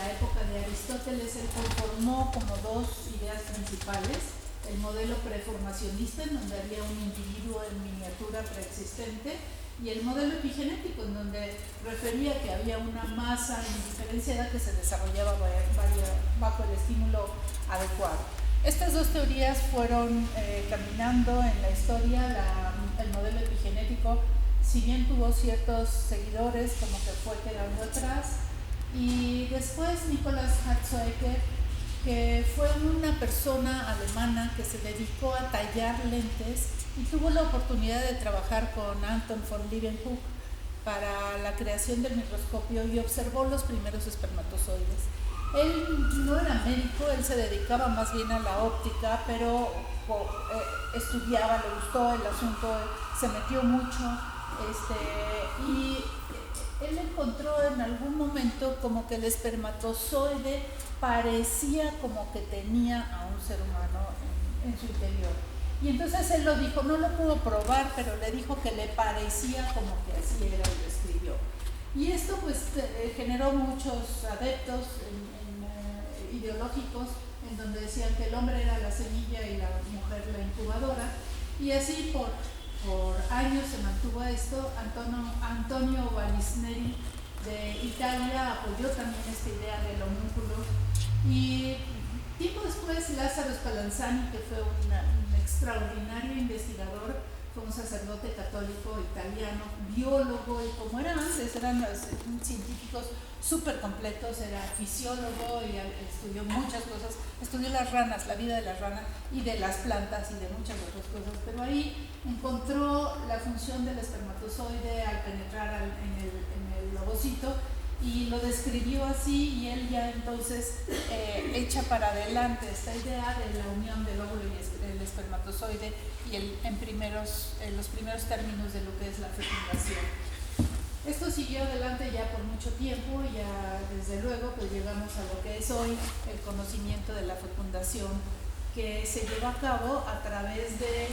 la época de Aristóteles, él conformó como dos ideas principales: el modelo preformacionista, en donde había un individuo en miniatura preexistente, y el modelo epigenético, en donde refería que había una masa indiferenciada que se desarrollaba bajo el estímulo adecuado. Estas dos teorías fueron caminando en la historia. El modelo epigenético, si bien tuvo ciertos seguidores, como que fue quedando atrás. Y después Nicolas Hartsoecker, que fue una persona alemana que se dedicó a tallar lentes y tuvo la oportunidad de trabajar con Anton von Leeuwenhoek para la creación del microscopio y observó los primeros espermatozoides. Él no era médico, él se dedicaba más bien a la óptica, pero estudiaba, le gustó el asunto, se metió mucho, y él encontró en algún momento como que el espermatozoide parecía como que tenía a un ser humano en su interior. Y entonces él lo dijo, no lo pudo probar, pero le dijo que le parecía como que así era y lo escribió. Y esto pues generó muchos adeptos ideológicos, en donde decían que el hombre era la semilla y la mujer la incubadora, y así por años se mantuvo esto. Antonio Vallisneri de Italia apoyó también esta idea del homúnculo, y tiempo después Lázaro Spallanzani, que fue un extraordinario investigador, fue un sacerdote católico italiano, biólogo, y como era antes, eran científicos súper completos, era fisiólogo y estudió muchas cosas, estudió las ranas, la vida de las ranas y de las plantas y de muchas otras cosas, pero ahí encontró la función del espermatozoide al penetrar en el ovocito, y lo describió así, y él ya entonces echa para adelante esta idea de la unión del óvulo y el espermatozoide y en los primeros términos de lo que es la fecundación. Esto siguió adelante ya por mucho tiempo, y ya desde luego pues llegamos a lo que es hoy el conocimiento de la fecundación, que se lleva a cabo a través de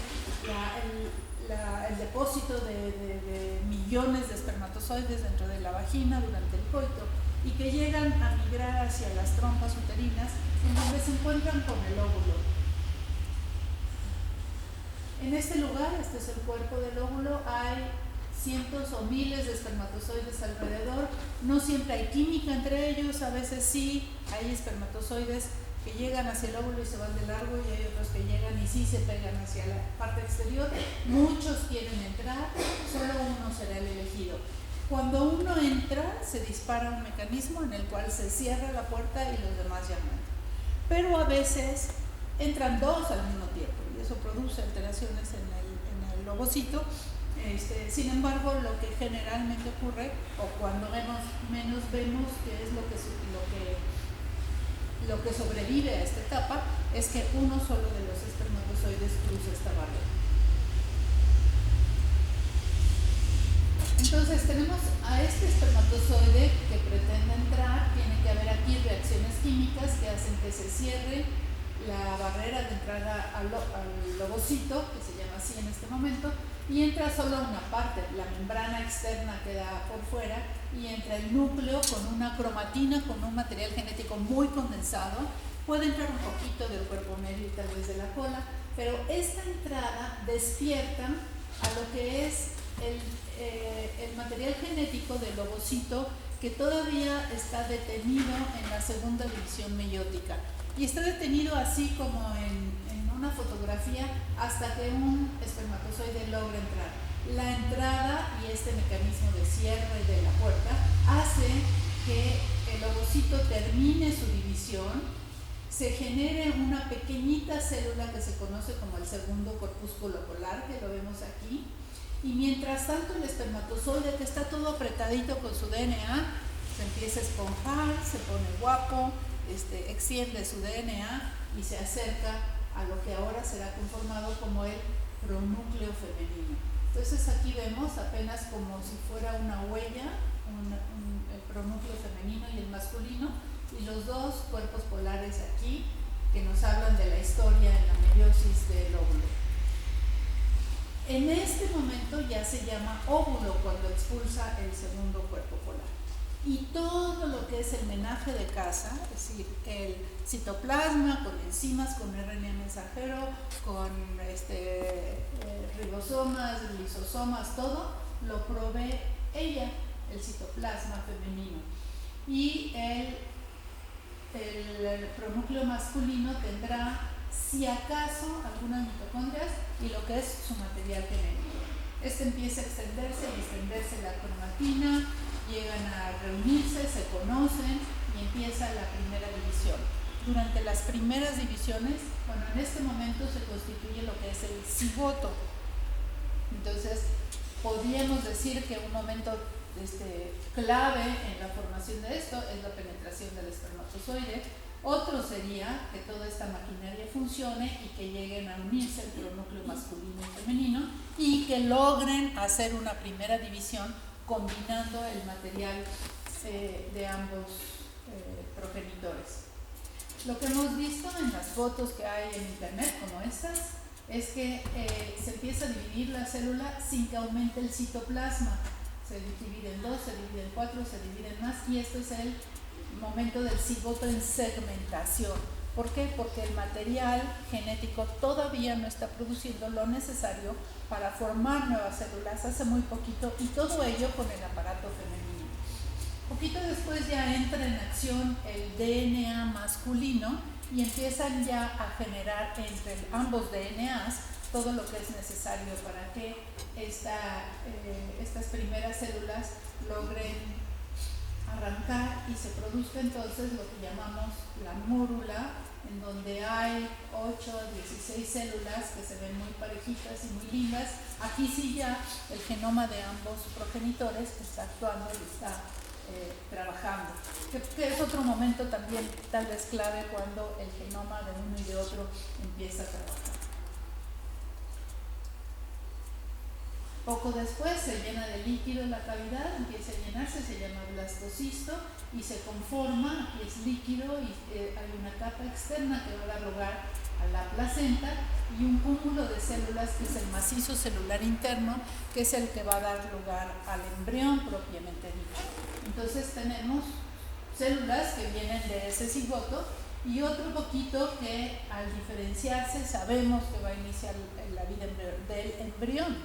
el depósito de millones de espermatozoides dentro de la vagina durante el coito, y que llegan a migrar hacia las trompas uterinas, en donde se encuentran con el óvulo. En este lugar, este es el cuerpo del óvulo, hay cientos o miles de espermatozoides alrededor. No siempre hay química entre ellos, a veces sí hay espermatozoides que llegan hacia el óvulo y se van de largo, y hay otros que llegan y sí se pegan hacia la parte exterior. Muchos quieren entrar, solo uno será el elegido. Cuando uno entra, se dispara un mecanismo en el cual se cierra la puerta y los demás ya no entran. Pero a veces entran dos al mismo tiempo, y eso produce alteraciones en el ovocito. Sin embargo, lo que generalmente ocurre, o cuando menos vemos que es lo que sobrevive a esta etapa, es que uno solo de los espermatozoides cruza esta barrera. Entonces tenemos a este espermatozoide que pretende entrar. Tiene que haber aquí reacciones químicas que hacen que se cierre la barrera de entrada al ovocito, que se llama así en este momento, y entra solo una parte, la membrana externa queda por fuera, y entra el núcleo con una cromatina, con un material genético muy condensado. Puede entrar un poquito del cuerpo medio y tal vez de la cola, pero esta entrada despierta a lo que es el material genético del ovocito, que todavía está detenido en la segunda división meiótica, y está detenido así como en una fotografía, hasta que un espermatozoide logra entrar. La entrada y este mecanismo de cierre de la puerta hace que el ovocito termine su división, se genere una pequeñita célula que se conoce como el segundo corpúsculo polar, que lo vemos aquí, y mientras tanto el espermatozoide, que está todo apretadito con su DNA, se empieza a esponjar, se pone guapo, extiende su DNA y se acerca a lo que ahora será conformado como el pronúcleo femenino. Entonces aquí vemos apenas como si fuera una huella, el pronúcleo femenino y el masculino, y los dos cuerpos polares aquí que nos hablan de la historia en la meiosis del óvulo. En este momento ya se llama óvulo cuando expulsa el segundo cuerpo polar. y todo lo que es el menaje de casa, es decir, el citoplasma con enzimas, con RNA mensajero, con ribosomas, lisosomas, todo lo provee ella, el citoplasma femenino. Y el pronúcleo masculino tendrá, si acaso, algunas mitocondrias y lo que es su material genético. Empieza a extenderse y extenderse la cromatina, llegan a reunirse, se conocen y empieza la primera división. Durante las primeras divisiones, bueno, en este momento se constituye lo que es el cigoto. Entonces, podríamos decir que un momento clave en la formación de esto es la penetración del espermatozoide. Otro sería que toda esta maquinaria funcione y que lleguen a unirse el pronúcleo masculino y femenino y que logren hacer una primera división combinando el material de ambos progenitores. Lo que hemos visto en las fotos que hay en internet, como estas, es que se empieza a dividir la célula sin que aumente el citoplasma. Se divide en 2, se divide en 4, se divide en más, y esto es el momento del cigoto en segmentación. ¿Por qué? Porque el material genético todavía no está produciendo lo necesario para formar nuevas células hace muy poquito, y todo ello con el aparato femenino. Poquito después ya entra en acción el DNA masculino y empiezan ya a generar entre ambos DNAs todo lo que es necesario para que estas primeras células logren arrancar y se produzca entonces lo que llamamos la mórula, en donde hay 8 a 16 células que se ven muy parejitas y muy lindas. Aquí sí ya el genoma de ambos progenitores está actuando y está trabajando, que es otro momento también tal vez clave cuando el genoma de uno y de otro empieza a trabajar. Poco después se llena de líquido la cavidad, empieza a llenarse, se llama blastocisto y se conforma, aquí es líquido y hay una capa externa que va a dar lugar a la placenta y un cúmulo de células que es el macizo celular interno, que es el que va a dar lugar al embrión propiamente dicho. Entonces tenemos células que vienen de ese cigoto y otro poquito que al diferenciarse sabemos que va a iniciar la vida del embrión.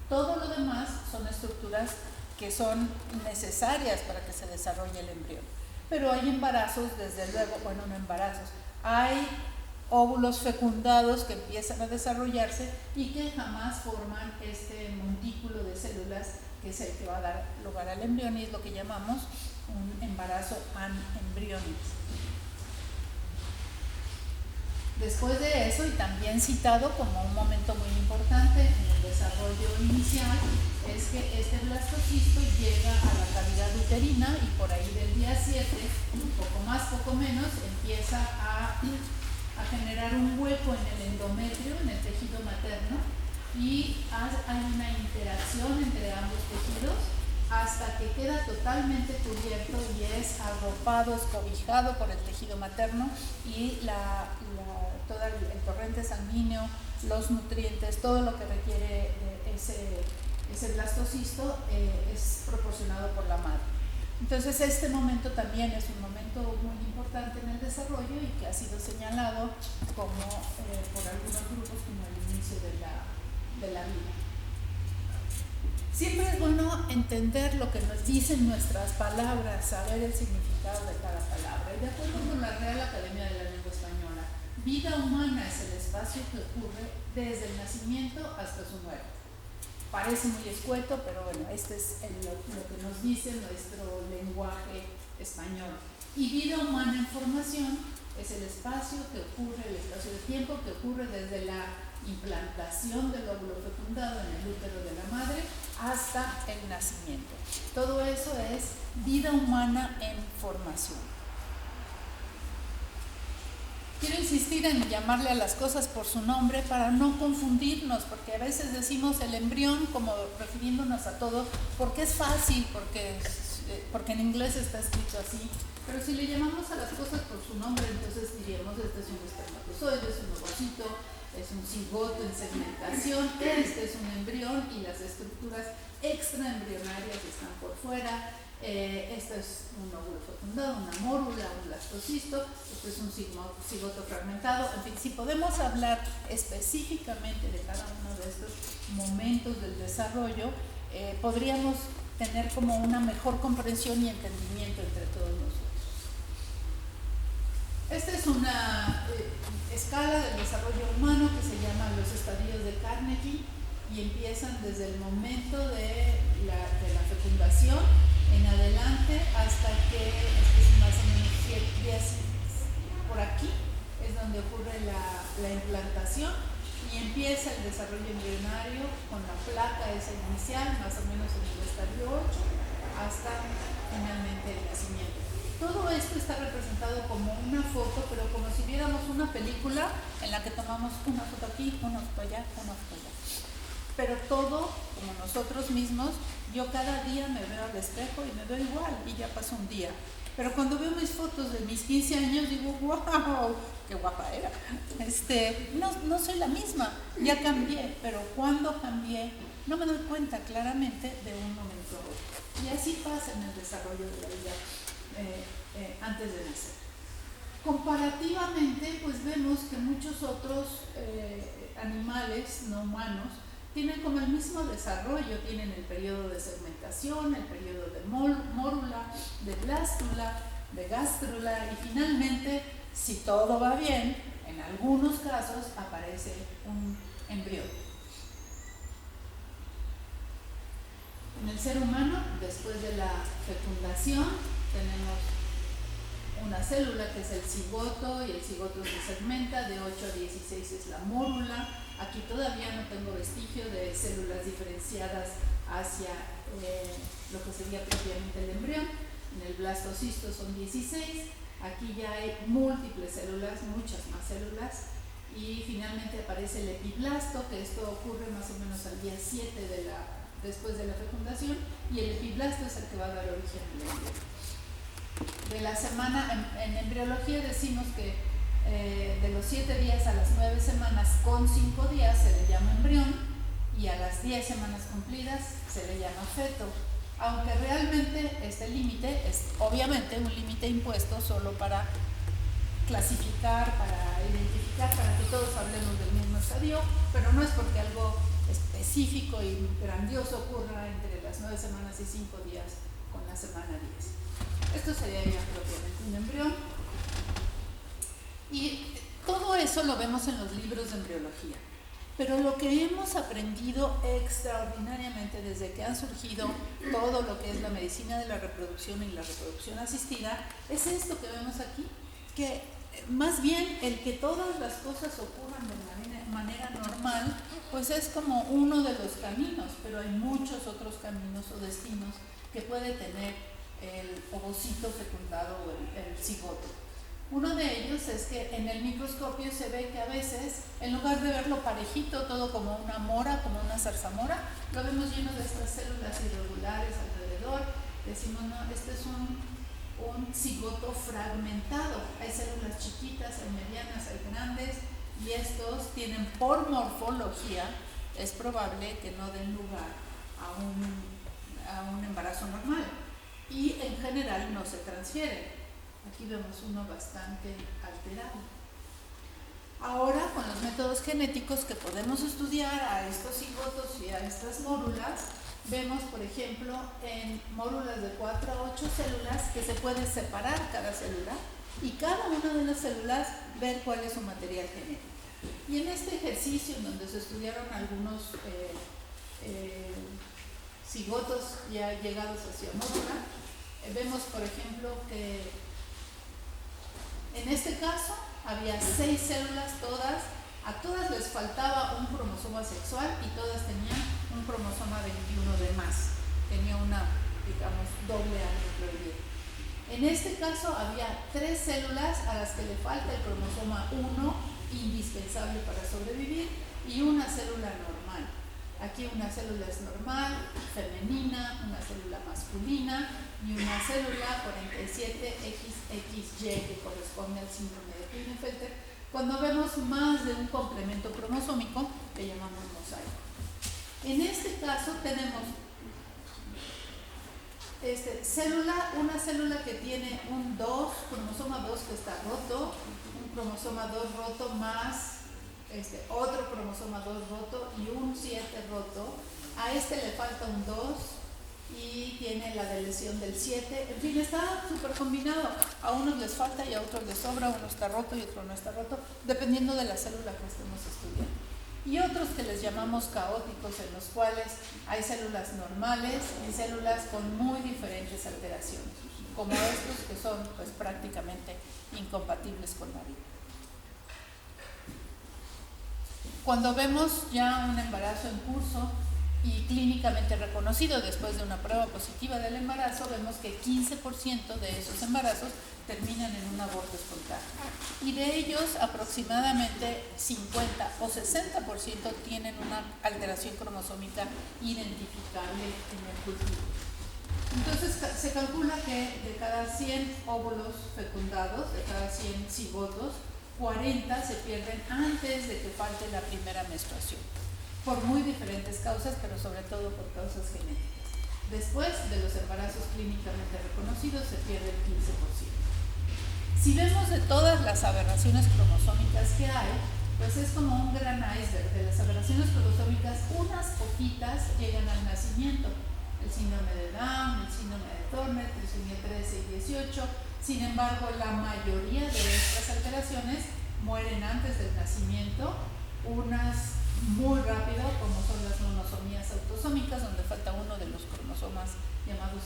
Todo lo demás son estructuras que son necesarias para que se desarrolle el embrión. Pero hay embarazos, desde luego, bueno, no embarazos, hay óvulos fecundados que empiezan a desarrollarse y que jamás forman este montículo de células que es el que va a dar lugar al embrión y es lo que llamamos un embarazo anembriónico. Después de eso, y también citado como un momento muy importante en el desarrollo inicial, es que este blastocisto llega a la cavidad uterina y por ahí del día 7, poco más, poco menos, empieza a generar un hueco en el endometrio, en el tejido materno, y hay una interacción entre ambos tejidos hasta que queda totalmente cubierto y es arropado, escobijado por el tejido materno y todo el torrente sanguíneo, los nutrientes, todo lo que requiere ese blastocisto es proporcionado por la madre. Entonces este momento también es un momento muy importante en el desarrollo y que ha sido señalado como por algunos grupos como el inicio de la vida. Siempre es bueno entender lo que nos dicen nuestras palabras, saber el significado de cada palabra. Y de acuerdo con la Real Academia de la Lengua Española, vida humana es el espacio que ocurre desde el nacimiento hasta su muerte. Parece muy escueto, pero bueno, este es lo que nos dice nuestro lenguaje español. Y vida humana en formación es el espacio que ocurre, el espacio de tiempo que ocurre desde la implantación del óvulo fecundado en el útero de la madre hasta el nacimiento. Todo eso es vida humana en formación. Quiero insistir en llamarle a las cosas por su nombre para no confundirnos, porque a veces decimos el embrión como refiriéndonos a todo, porque es fácil, porque en inglés está escrito así, pero si le llamamos a las cosas por su nombre, entonces diríamos este es un espermatozoide, es un ovocito, es un cigoto en segmentación, este es un embrión y las estructuras extraembrionarias están por fuera. Esto es un óvulo fecundado, una mórula, un blastocisto. Esto es un cigoto fragmentado. En fin, si podemos hablar específicamente de cada uno de estos momentos del desarrollo, podríamos tener como una mejor comprensión y entendimiento entre todos nosotros. Esta es una escala del desarrollo humano que se llama los estadios de Carnegie y empiezan desde el momento de la fecundación en adelante hasta que, este es más o menos 7 días por aquí, es donde ocurre la implantación y empieza el desarrollo embrionario con la placa esa inicial, más o menos en el estadio 8, hasta finalmente el nacimiento. Todo esto está representado como una foto, pero como si viéramos una película en la que tomamos una foto aquí, una foto allá, una foto allá. Pero todo, como nosotros mismos, yo cada día me veo al espejo y me veo igual y ya pasó un día. Pero cuando veo mis fotos de mis 15 años digo, wow, qué guapa era. No soy la misma, ya cambié, pero cuando cambié no me doy cuenta claramente de un momento a otro. Y así pasa en el desarrollo de la vida antes de nacer. Comparativamente, pues vemos que muchos otros animales no humanos tienen como el mismo desarrollo, tienen el periodo de segmentación, el periodo de mórula, de blástula, de gástrula y finalmente, si todo va bien, en algunos casos aparece un embrión. En el ser humano, después de la fecundación, tenemos una célula que es el cigoto y el cigoto se segmenta, de 8 a 16 es la mórula. Aquí todavía no tengo vestigio de células diferenciadas hacia lo que sería propiamente el embrión. En el blastocisto son 16, aquí ya hay múltiples células, muchas más células, y finalmente aparece el epiblasto, que esto ocurre más o menos al día 7 después de la fecundación, y el epiblasto es el que va a dar origen al embrión. De la semana, en embriología decimos que de los 7 días a las 9 semanas con 5 días se le llama embrión y a las 10 semanas cumplidas se le llama feto, aunque realmente este límite es obviamente un límite impuesto solo para clasificar, para identificar, para que todos hablemos del mismo estadio, pero no es porque algo específico y grandioso ocurra entre las 9 semanas y 5 días con la semana 10. Esto sería ya propiamente un embrión. Y todo eso lo vemos en los libros de embriología. Pero lo que hemos aprendido extraordinariamente desde que han surgido todo lo que es la medicina de la reproducción y la reproducción asistida es esto que vemos aquí, que más bien el que todas las cosas ocurran de manera normal, pues es como uno de los caminos, pero hay muchos otros caminos o destinos que puede tener el ovocito fecundado o el cigoto. Uno de ellos es que en el microscopio se ve que a veces, en lugar de verlo parejito, todo como una mora, como una zarzamora, lo vemos lleno de estas células irregulares alrededor. Decimos, no, este es un cigoto fragmentado. Hay células chiquitas, hay medianas, hay grandes, y estos tienen por morfología, es probable que no den lugar a un embarazo normal. Y en general no se transfieren. Aquí vemos uno bastante alterado. Ahora, con los métodos genéticos que podemos estudiar a estos cigotos y a estas mórulas, vemos, por ejemplo, en mórulas de 4 a 8 células que se puede separar cada célula y cada una de las células ver cuál es su material genético. Y en este ejercicio, en donde se estudiaron algunos cigotos ya llegados hacia mórula, vemos, por ejemplo, que en este caso había 6 células, a todas les faltaba un cromosoma sexual y todas tenían un cromosoma 21 de más. Tenía una, digamos, doble año prohibido. En este caso había 3 células a las que le falta el cromosoma 1, indispensable para sobrevivir, y una célula normal. Aquí una célula es normal, femenina, una célula masculina y una célula 47XXY que corresponde al síndrome de Klinefelter. Cuando vemos más de un complemento cromosómico, le llamamos mosaico. En este caso tenemos una célula que tiene un cromosoma 2 que está roto, un cromosoma 2 roto más otro cromosoma 2 roto y un 7 roto. A le falta un 2 y tiene la deleción del 7. En fin, está súper combinado. A unos les falta y a otros les sobra, uno está roto y otro no está roto, dependiendo de la célula que estemos estudiando. Y otros que les llamamos caóticos, en los cuales hay células normales y células con muy diferentes alteraciones, como estos que son pues prácticamente incompatibles con la vida. Cuando vemos ya un embarazo en curso y clínicamente reconocido después de una prueba positiva del embarazo, vemos que 15% de esos embarazos terminan en un aborto espontáneo. Y de ellos aproximadamente 50 o 60% tienen una alteración cromosómica identificable en el cultivo. Entonces se calcula que de cada 100 óvulos fecundados, de cada 100 cigotos, 40 se pierden antes de que falte la primera menstruación, por muy diferentes causas, pero sobre todo por causas genéticas. Después de los embarazos clínicamente reconocidos se pierde el 15%. Si vemos de todas las aberraciones cromosómicas que hay, pues es como un gran iceberg. De las aberraciones cromosómicas, unas poquitas llegan al nacimiento. El síndrome de Down, el síndrome de Turner, trisomía 13 y 18. Sin embargo, la mayoría de estas alteraciones mueren antes del nacimiento, unas muy rápido, como son las monosomías autosómicas, donde falta uno de los cromosomas llamados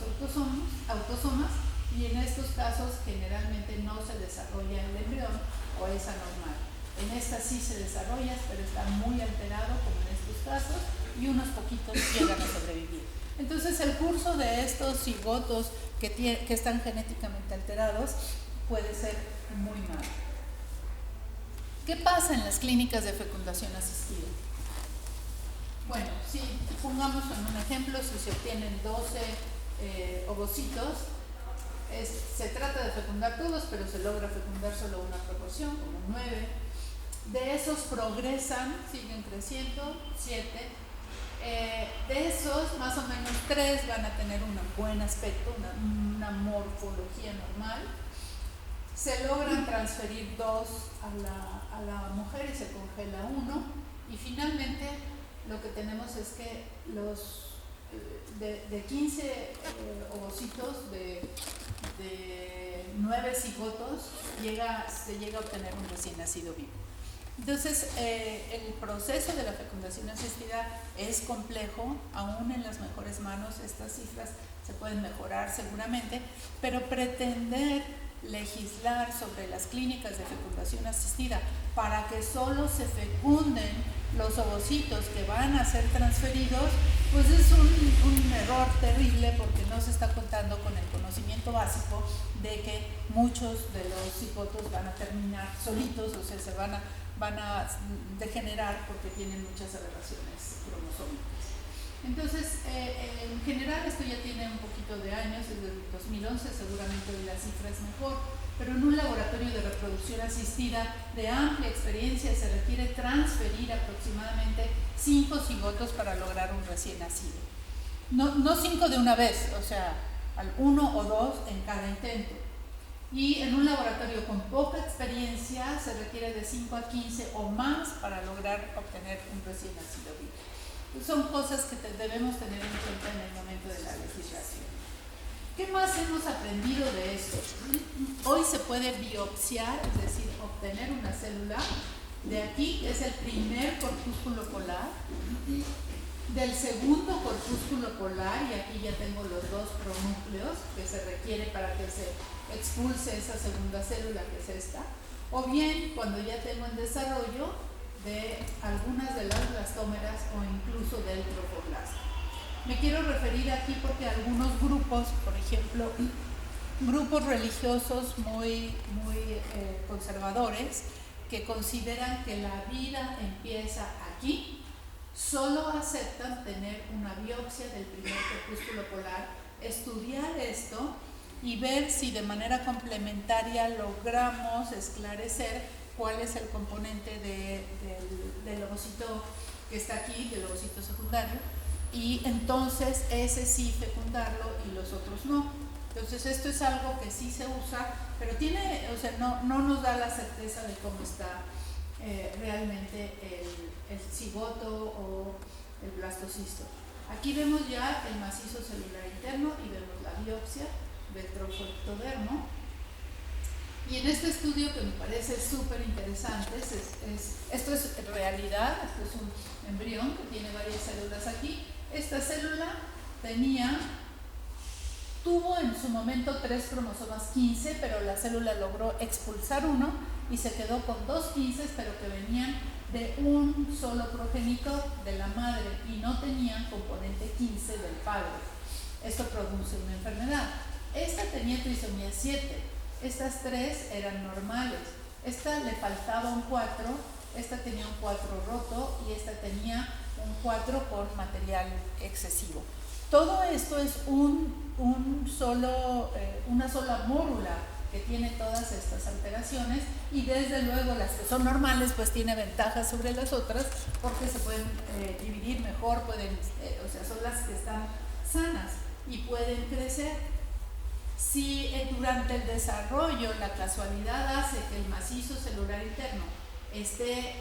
autosomas, y en estos casos generalmente no se desarrolla el embrión o es anormal. En esta sí se desarrolla, pero está muy alterado, como en estos casos, y unos poquitos llegan a sobrevivir. Entonces el curso de estos cigotos que están genéticamente alterados puede ser muy malo. ¿Qué pasa en las clínicas de fecundación asistida? Bueno, si pongamos en un ejemplo, si se obtienen 12 ovocitos, se trata de fecundar todos, pero se logra fecundar solo una proporción, como 9. De esos progresan, siguen creciendo, 7. De esos, más o menos 3 van a tener un buen aspecto, una morfología normal. Se logran transferir 2 a la mujer y se congela 1. Y finalmente, lo que tenemos es que de 15 ovocitos, de 9 cigotos, se llega a obtener un recién nacido vivo. Entonces, el proceso de la fecundación asistida es complejo, aún en las mejores manos. Estas cifras se pueden mejorar seguramente, pero pretender legislar sobre las clínicas de fecundación asistida para que solo se fecunden los ovocitos que van a ser transferidos, pues es un error terrible, porque no se está contando con el conocimiento básico de que muchos de los cigotos van a terminar solitos, o sea, se van a degenerar porque tienen muchas aberraciones cromosómicas. Entonces, en general esto ya tiene un poquito de años, desde el 2011, seguramente hoy la cifra es mejor, pero en un laboratorio de reproducción asistida de amplia experiencia se requiere transferir aproximadamente 5 cigotos para lograr un recién nacido. No 5 de una vez, o sea, 1 o 2 en cada intento. Y en un laboratorio con poca experiencia se requiere de 5 a 15 o más para lograr obtener un recién nacido vivo. Son cosas que debemos tener en cuenta en el momento de la legislación. ¿Qué más hemos aprendido de esto? Hoy se puede biopsiar, es decir, obtener una célula de aquí, que es el primer corpúsculo polar, del segundo corpúsculo polar, y aquí ya tengo los 2 pronúcleos que se requiere para que se expulse esa segunda célula, que es esta, o bien cuando ya tengo en desarrollo de algunas de las blastómeras o incluso del tropoplasma. Me quiero referir aquí porque algunos grupos, por ejemplo, grupos religiosos muy conservadores, que consideran que la vida empieza aquí, solo aceptan tener una biopsia del primer corpúsculo polar, estudiar esto y ver si de manera complementaria logramos esclarecer cuál es el componente del ovocito que está aquí, del ovocito secundario, y entonces ese sí fecundarlo y los otros no. Entonces esto es algo que sí se usa, pero tiene, o sea, no nos da la certeza de cómo está realmente el cigoto o el blastocisto. Aquí vemos ya el macizo celular interno y vemos la biopsia del trofoectodermo. Y en este estudio, que me parece súper interesante, esto es realidad, esto es un embrión que tiene varias células aquí. Esta célula tuvo en su momento 3 cromosomas 15, pero la célula logró expulsar uno y se quedó con 2 15, pero que venían de un solo progenitor de la madre y no tenían componente 15 del padre. Esto produce una enfermedad. Esta tenía trisomía 7. Estas 3 eran normales. Esta le faltaba un 4, esta tenía un 4 roto y esta tenía un 4 con material excesivo. Todo esto es una sola mórula que tiene todas estas alteraciones, y desde luego las que son normales pues tiene ventajas sobre las otras porque se pueden dividir mejor, o sea, son las que están sanas y pueden crecer. Si durante el desarrollo la casualidad hace que el macizo celular interno estén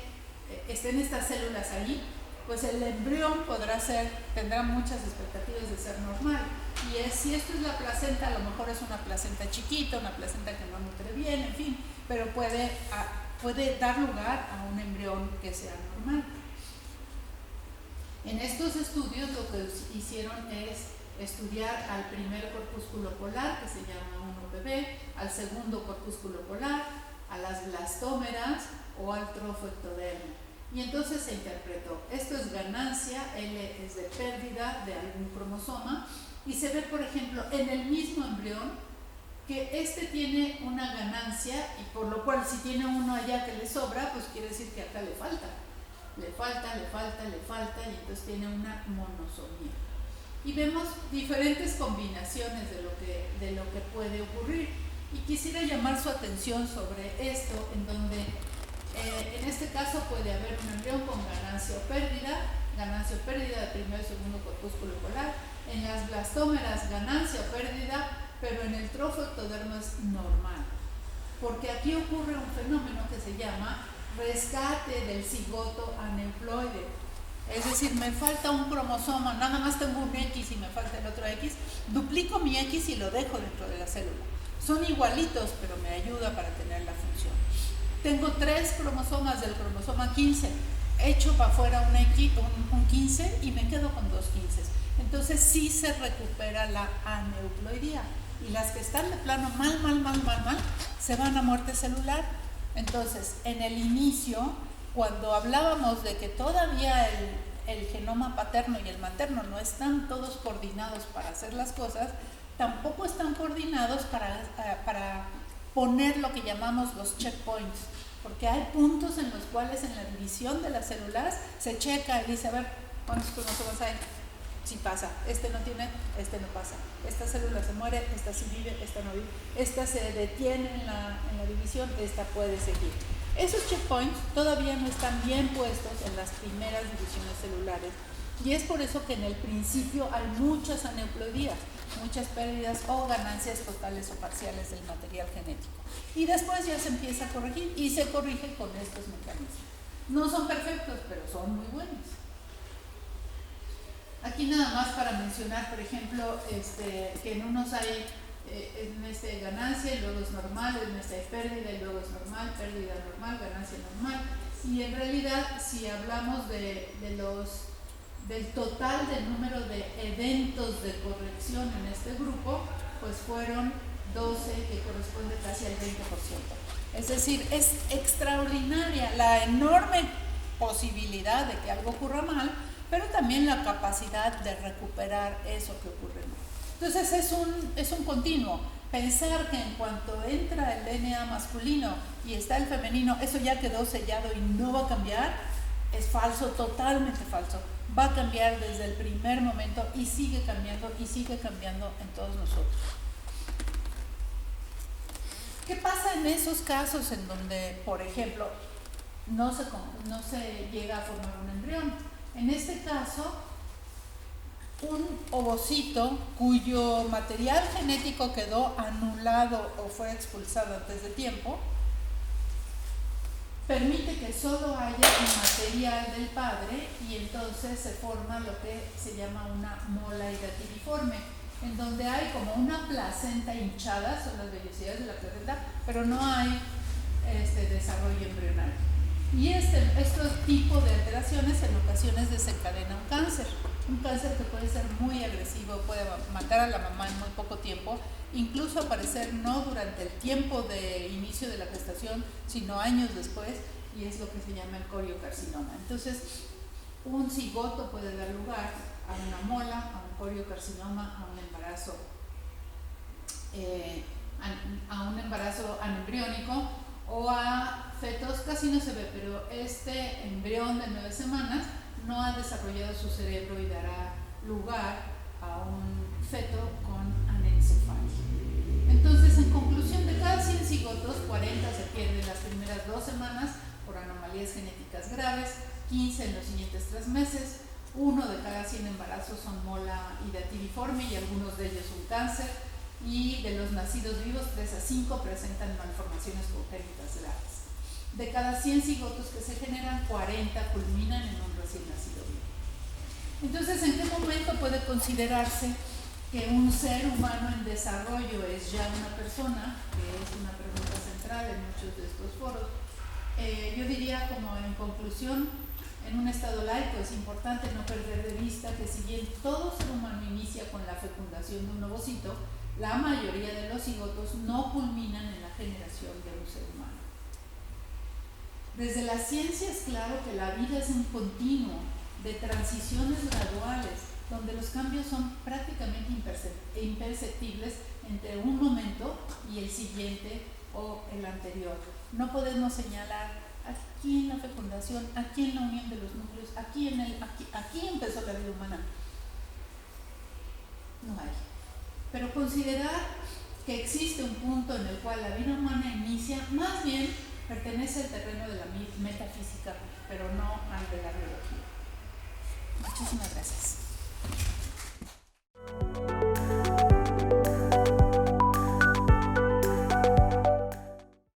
estas células ahí, pues el embrión tendrá muchas expectativas de ser normal. Y si esto es la placenta, a lo mejor es una placenta chiquita, una placenta que no nutre bien, en fin, pero puede dar lugar a un embrión que sea normal. En estos estudios lo que hicieron es estudiar al primer corpúsculo polar, que se llama 1PB, al segundo corpúsculo polar, a las blastómeras o al trofoectodermo. Y entonces se interpretó, esto es ganancia, L es de pérdida de algún cromosoma, y se ve, por ejemplo, en el mismo embrión que este tiene una ganancia, y por lo cual si tiene uno allá que le sobra, pues quiere decir que acá le falta, y entonces tiene una monosomía. Y vemos diferentes combinaciones de lo que puede ocurrir. Y quisiera llamar su atención sobre esto, en donde en este caso puede haber un embrión con ganancia o pérdida de primer y segundo corpúsculo polar. En las blastómeras, ganancia o pérdida, pero en el trofoectodermo es normal. Porque aquí ocurre un fenómeno que se llama rescate del cigoto aneuploide. Es decir, me falta un cromosoma, nada más tengo un X y me falta el otro X, duplico mi X y lo dejo dentro de la célula. Son igualitos, pero me ayuda para tener la función. Tengo 3 cromosomas del cromosoma 15, echo para afuera un 15 y me quedo con 2 15. Entonces sí se recupera la aneuploidía. Y las que están de plano mal, se van a muerte celular. Entonces, en el inicio, cuando hablábamos de que todavía el genoma paterno y el materno no están todos coordinados para hacer las cosas, tampoco están coordinados para poner lo que llamamos los checkpoints, porque hay puntos en los cuales en la división de las células se checa y dice, a ver, ¿cuántos cromosomas hay? Sí pasa, este no tiene, este no pasa, esta célula se muere, esta sí vive, esta no vive, esta se detiene en la división, esta puede seguir. Esos checkpoints todavía no están bien puestos en las primeras divisiones celulares, y es por eso que en el principio hay muchas aneuploidías, muchas pérdidas o ganancias totales o parciales del material genético. Y después ya se empieza a corregir y se corrige con estos mecanismos. No son perfectos, pero son muy buenos. Aquí nada más para mencionar, por ejemplo, que en unos hay ganancia y luego es normal, en este hay pérdida y luego es normal, pérdida normal, ganancia normal. Y en realidad, si hablamos del total del número de eventos de corrección en este grupo, pues fueron 12, que corresponde casi al 20%. Es decir, es extraordinaria la enorme posibilidad de que algo ocurra mal, pero también la capacidad de recuperar eso que ocurre mal. Entonces es un continuo. Pensar que en cuanto entra el DNA masculino y está el femenino, eso ya quedó sellado y no va a cambiar, es falso, totalmente falso. Va a cambiar desde el primer momento y sigue cambiando en todos nosotros. ¿Qué pasa en esos casos en donde, por ejemplo, no se llega a formar un embrión? En este caso, un ovocito cuyo material genético quedó anulado o fue expulsado antes de tiempo, permite que solo haya el material del padre y entonces se forma lo que se llama una mola hidatidiforme, en donde hay como una placenta hinchada, son las vellosidades de la placenta, pero no hay desarrollo embrionario. Y estos tipos de alteraciones en ocasiones desencadena un cáncer que puede ser muy agresivo, puede matar a la mamá en muy poco tiempo, incluso aparecer no durante el tiempo de inicio de la gestación, sino años después, y es lo que se llama el coriocarcinoma. Entonces, un cigoto puede dar lugar a una mola, a un coriocarcinoma, a un embarazo anembriónico o a fetos. Casi no se ve, pero este embrión de 9 semanas no ha desarrollado su cerebro y dará lugar a un feto con anencefalia. Entonces, en conclusión, de cada 100 cigotos, 40 se pierden las primeras 2 semanas por anomalías genéticas graves, 15 en los siguientes 3 meses, 1 de cada 100 embarazos son mola hidatidiforme y algunos de ellos un cáncer, y de los nacidos vivos, 3 a 5 presentan malformaciones congénitas graves. De cada 100 cigotos que se generan, 40 culminan en un recién nacido vivo. Entonces, ¿en qué momento puede considerarse que un ser humano en desarrollo es ya una persona? Que es una pregunta central en muchos de estos foros. Yo diría, como en conclusión, en un estado laico es importante no perder de vista que si bien todo ser humano inicia con la fecundación de un ovocito, la mayoría de los cigotos no culminan en la generación de un ser humano. Desde la ciencia es claro que la vida es un continuo de transiciones graduales, donde los cambios son prácticamente imperceptibles entre un momento y el siguiente o el anterior. No podemos señalar aquí en la fecundación, aquí en la unión de los núcleos, aquí empezó la vida humana. No hay. Pero considerar que existe un punto en el cual la vida humana inicia, más bien pertenece al terreno de la metafísica, pero no al de la biología. Muchísimas gracias.